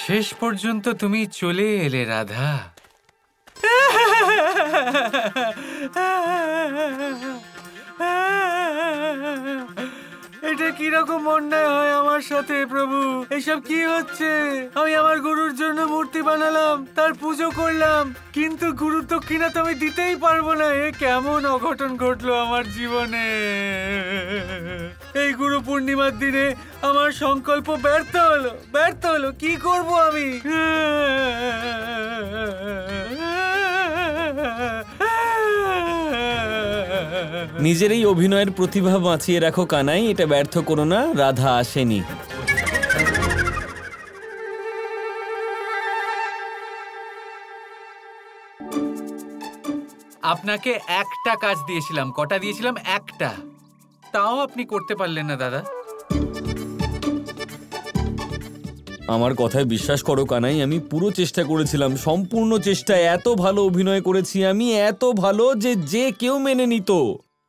শেষ পর্যন্ত তুমি চলে এলে রাধা। এটা কিরকম অন্যায় হয় আমার সাথে প্রভু? এসব কি হচ্ছে? আমি আমার গুরুর জন্য মূর্তি বানালাম, তার পুজো করলাম, কিন্তু গুরু দক্ষিণা তো আমি দিতেই পারবো না। এ কেমন অঘটন ঘটলো আমার জীবনে। এই গুরু পূর্ণিমার দিনে আমার সংকল্প ব্যর্থ হলো। কি করব আমি? নিজের এই অভিনয়ের প্রতিভা বাঁচিয়ে রাখো কানাই, এটা ব্যর্থ করো না। রাধা আসেনি। আপনাকে একটা কাজ দিয়েছিলাম, কটা দিয়েছিলাম? একটা, তাও আপনি করতে পারলেন না দাদা। আমার কথায় বিশ্বাস করো কানাই, আমি পুরো চেষ্টা করেছিলাম, সম্পূর্ণ চেষ্টা। এত ভালো অভিনয় করেছি আমি, এত ভালো যে কেউ মেনে নিত।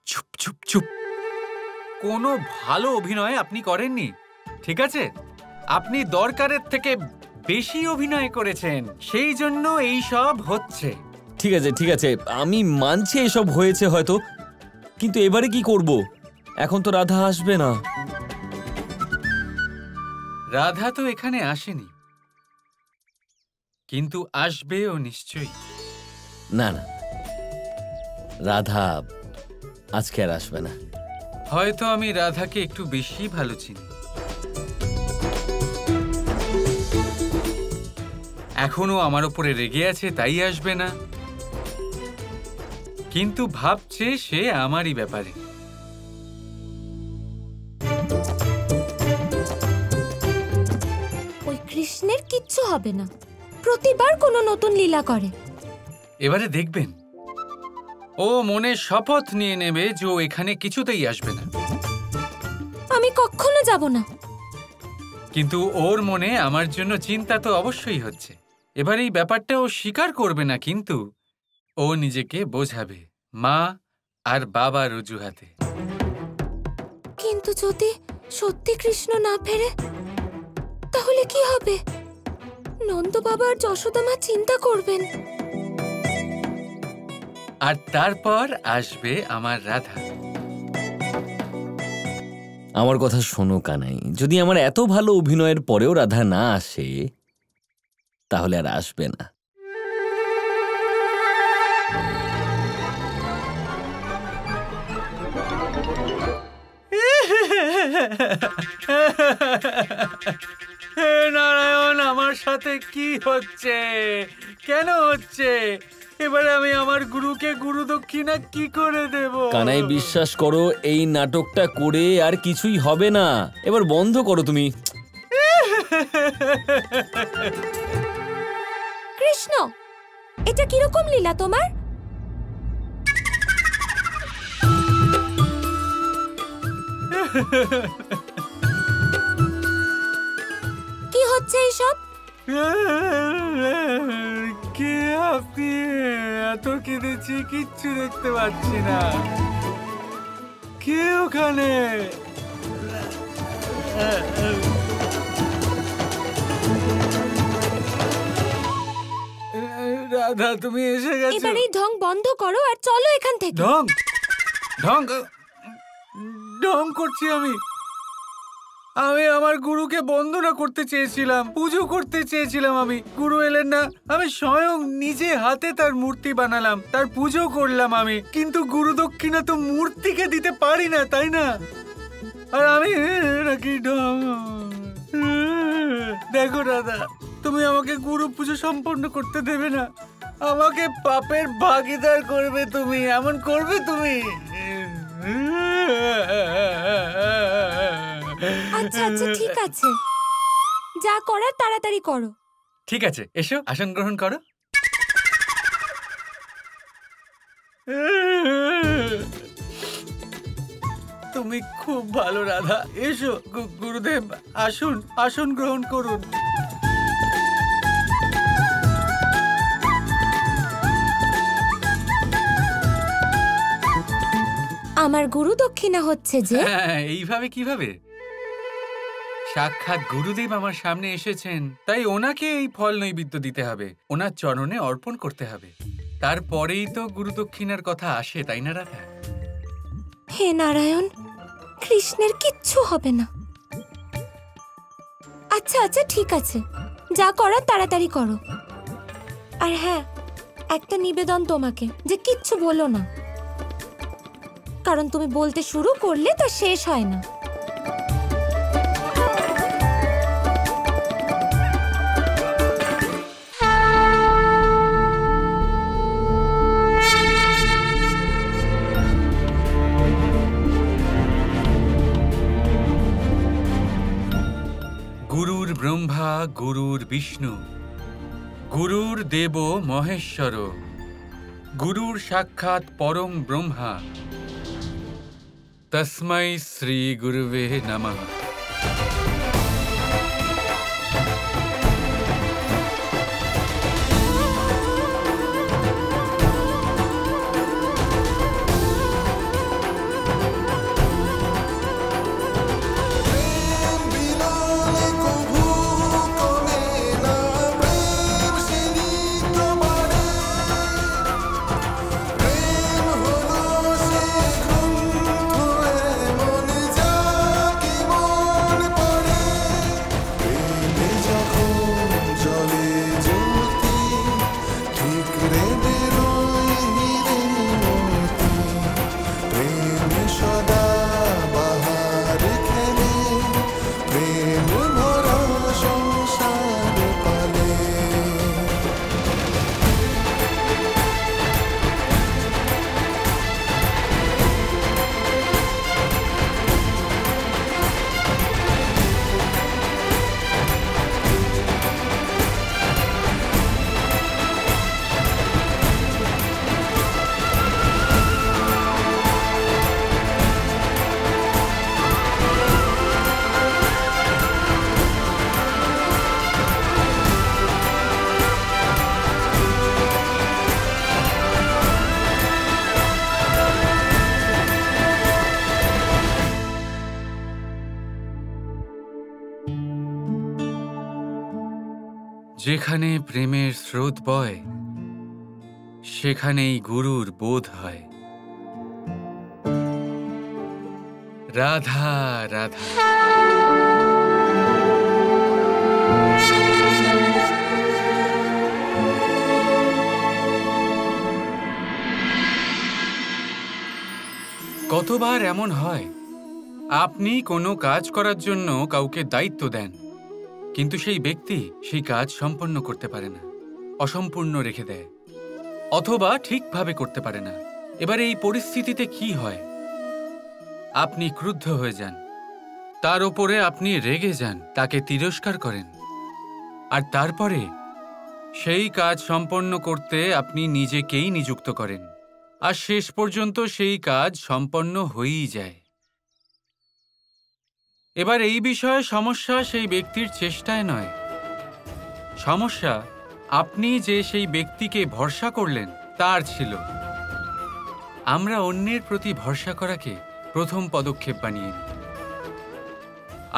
চুপ চুপ চুপ। কোনো ভালো অভিনয় আপনি করেননি, ঠিক আছে? আপনি দরকারের থেকে বেশি অভিনয় করেছেন, সেই জন্য এই সব হচ্ছে। ঠিক আছে, আমি মানছি এসব হয়েছে হয়তো, কিন্তু এবারে কি করব? এখন তো রাধা আসবে না। রাধা তো এখানে আসেনি, কিন্তু আসবেও নিশ্চয়ই। না, রাধা আজকে আর আসবে না। হয়তো আমি রাধাকে একটু বেশি ভালো চিনি। এখনো আমার উপরে রেগে আছে, তাই আসবে না, কিন্তু ভাবছে সে আমারই ব্যাপারে। ওই কৃষ্ণের কিচ্ছু হবে না, প্রতিবার কোনো নতুন লীলা করে। এবারে দেখবেন ও মনে শপথ নিয়ে নেবে যে ও এখানে কিছুতেই আসবে না। আমি কখনো যাব না। কিন্তু ওর মনে আমার জন্য চিন্তা তো অবশ্যই হচ্ছে। এবার এই ব্যাপারটা ও স্বীকার করবে না, কিন্তু ও নিজেকে বোঝাবে মা আর বাবার অজুহাতে। কিন্তু যদি সত্যি কৃষ্ণ না ফেরে তাহলে কি হবে? নন্দ বাবা আর যশোদা মা চিন্তা করবেন। আর তারপর আসবে আমার রাধা। আমার কথা শোনো কানাই, যদি আমার এত ভালো অভিনয়ের পরেও রাধা না আসে, তাহলে আর আসবে না। হে নারায়ণ, আমার সাথে কি হচ্ছে? কেন হচ্ছে? এবারে আমি আমার গুরুকে গুরু দক্ষিণা কি করে দেব? কানাই বিশ্বাস করো, এই নাটকটা করে আর কিছুই হবে না। এবার বন্ধ করো তুমি। কৃষ্ণ, এটা কিরকম লীলা তোমার? কি হচ্ছে এইসব? কে আপনি? এত কেঁদেছি, কিচ্ছু দেখতে পাচ্ছি না। কে ওখানে? রাধা, তুমি এসে গেছো। এবার এই ঢং বন্ধ করো আর চলো এখান থেকে। ঢং ঢং ঢং করছি আমি? আমি আমার গুরুকে বন্দনা করতে চেয়েছিলাম, পুজো করতে চেয়েছিলাম। আমি গুরু এলেন না, আমি স্বয়ং নিজে হাতে তার মূর্তি বানালাম, তার পুজো করলাম আমি, কিন্তু গুরু দক্ষিণা তো মূর্তিকে দিতে পারি না, তাই না? আর আমি নাকি ঢং? দেখো দাদা, তুমি আমাকে গুরু পুজো সম্পন্ন করতে দেবে না, আমাকে পাপের ভাগীদার করবে তুমি, এমন করবে তুমি? আচ্ছা আচ্ছা, ঠিক আছে, যা করার তাড়াতাড়ি করো। ঠিক আছে, এসো, আসন গ্রহণ করো। তুমি খুব ভালো রাধা। এসো গুরুদেব, আসুন, আসন গ্রহণ করুন। আমার গুরু দক্ষিণা হচ্ছে যে এইভাবে কিভাবে? সাক্ষাৎ গুরুদেব আমার সামনে এসেছেন, তাই ওনাকে এই ফল নৈবেদ্য দিতে হবে, ওনার চরণে অর্পণ করতে হবে। তারপরেই তো গুরু দক্ষিণার কথা আসে, তাই না রাধা? হে নারায়ণ, কৃষ্ণের কিচ্ছু হবে না। আচ্ছা আচ্ছা, ঠিক আছে, যা করার তাড়াতাড়ি করো। আর হ্যাঁ, একটা নিবেদন তোমাকে, যে কিচ্ছু বলো না, কারণ তুমি বলতে শুরু করলে তা শেষ হয় না। গুরুর ব্রহ্মা গুরুর বিষ্ণু গুরুর দেব মহেশ্বর গুরুর সাক্ষাৎ পরম ব্রহ্মা তস্मै শ্রী গুরুবে নমঃ। যেখানে প্রেমের স্রোত বয় সেখানেই গুরুর বোধ হয়। রাধা রাধা। কতবার এমন হয়, আপনি কোনো কাজ করার জন্য কাউকে দায়িত্ব দেন, কিন্তু সেই ব্যক্তি সেই কাজ সম্পন্ন করতে পারে না, অসম্পূর্ণ রেখে দেয়, অথবা ঠিকভাবে করতে পারে না। এবার এই পরিস্থিতিতে কি হয়? আপনি ক্রুদ্ধ হয়ে যান, তার উপরে আপনি রেগে যান, তাকে তিরস্কার করেন, আর তারপরে সেই কাজ সম্পন্ন করতে আপনি নিজেকেই নিযুক্ত করেন, আর শেষ পর্যন্ত সেই কাজ সম্পন্ন হয়েই যায়। এবার এই বিষয়ে সমস্যা সেই ব্যক্তির চেষ্টায় নয়, সমস্যা আপনি যে সেই ব্যক্তিকে ভরসা করলেন তার ছিল। আমরা অন্যের প্রতি ভরসা করাকে প্রথম পদক্ষেপ বানিয়ে নিই,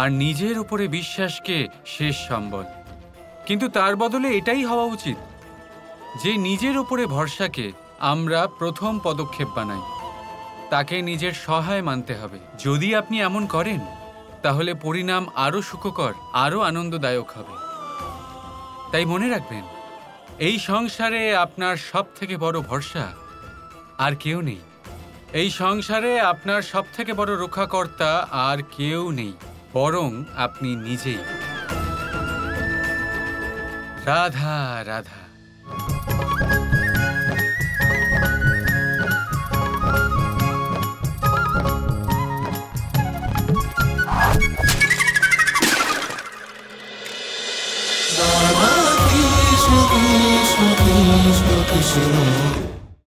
আর নিজের উপরে বিশ্বাসকে শেষ সম্বল। কিন্তু তার বদলে এটাই হওয়া উচিত যে নিজের উপরে ভরসাকে আমরা প্রথম পদক্ষেপ বানাই, তাকে নিজের সহায় মানতে হবে। যদি আপনি এমন করেন তাহলে পরিণাম আরো সুখকর, আরো আনন্দদায়ক হবে। তাই মনে রাখবেন, এই সংসারে আপনার সবথেকে বড় ভরসা আর কেউ নেই। এই সংসারে আপনার সবথেকে বড় রক্ষাকর্তা আর কেউ নেই, বরং আপনি নিজেই। রাধা রাধা।